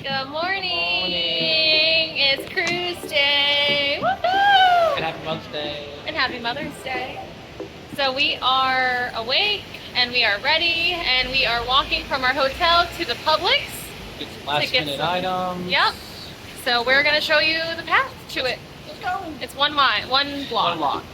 Good morning. It's cruise day. Woohoo! And happy Mother's Day. And happy Mother's Day. So we are awake and we are ready and we are walking from our hotel to the Publix. Get some last minute items. Yep. So we're going to show you the path to it. Let's go. It's one block. One block.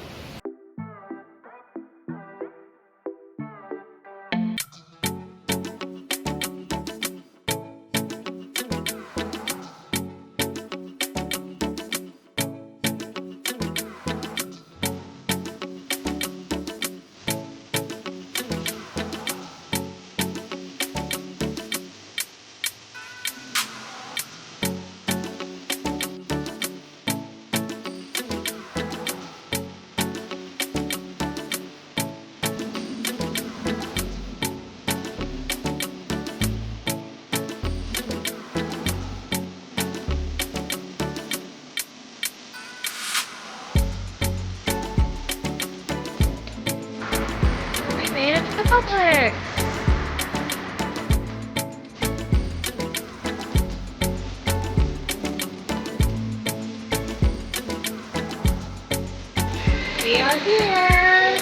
Made it to the Publix. We are here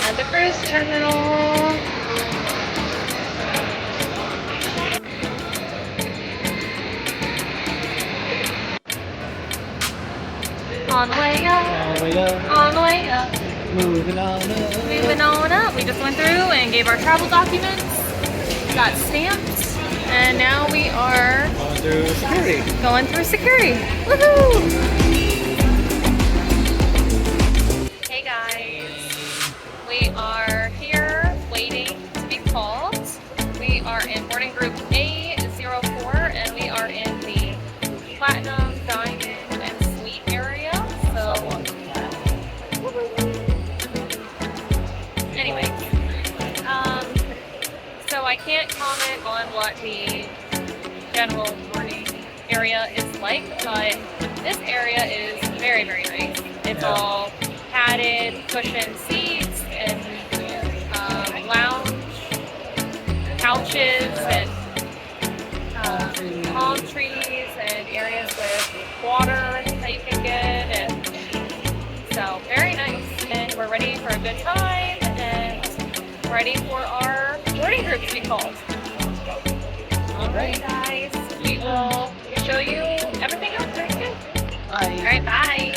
at the cruise terminal. On the way up. All the way up. On the way up. Moving on up. Moving on up. We just went through and gave our travel documents, got stamps, and now we are Going through security. going through security. Woohoo! Hey guys, we are here waiting to be called. We are in boarding group A04 and we are in the Platinum, Diamond, and Suite area. So anyway, so I can't comment on what the general boarding area is like, but this area is very, very nice. It's all padded, cushioned seats and lounge couches and palm trees and areas with water that you can get, and so very nice. And we're ready for a good time and ready for our boarding group to be called. Alright guys, we will show you everything else very soon. Bye. Alright, bye.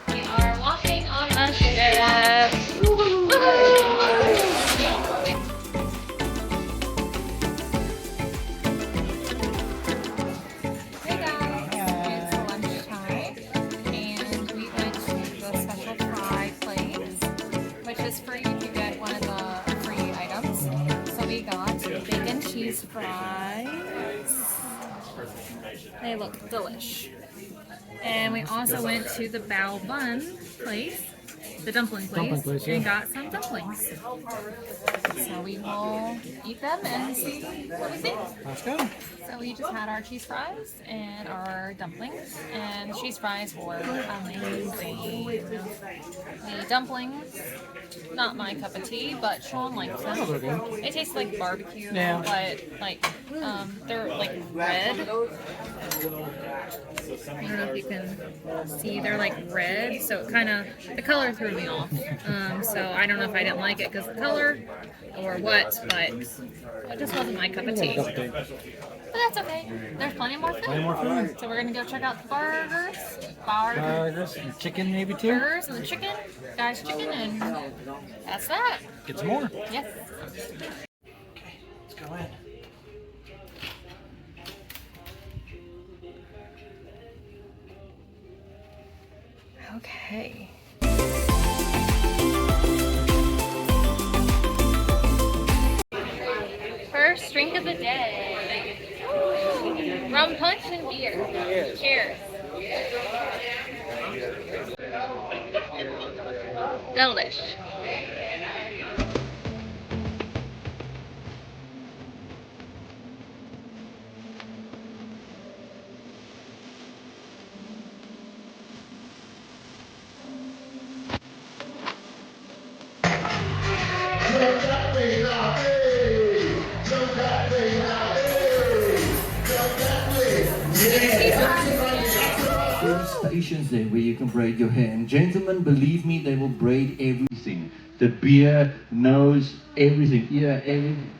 We are walking on a ship. Hey guys, it's lunchtime and we went to the special fry place, which is free if you get one of the free items. So we got bacon cheese fries. They look delish. And we also went to the bao bun place, the dumpling place, and got some dumplings. So we will eat them and see what we think. Let's go. So we just had our cheese fries and our dumplings, and cheese fries were amazing. The dumplings, not my cup of tea, but Sean likes them. Those are good. It tastes like barbecue, Yeah. but like they're like red. I don't know if you can see, they're like red, so it kind of, the color threw me off. So I don't know if I didn't like it because of the color or what, but it just wasn't my cup of tea. But that's okay. There's plenty more food. Plenty more food. So we're gonna go check out the burgers, Burgers and chicken maybe too. burgers and the chicken, guys chicken, and that's that. Get some more. Yes. Okay, let's go in. Okay. First drink of the day. Rum punch and beer. Cheers. Delish. machines there where you can braid your hair. And gentlemen, believe me, they will braid everything. The beard, nose, everything. Yeah, everything.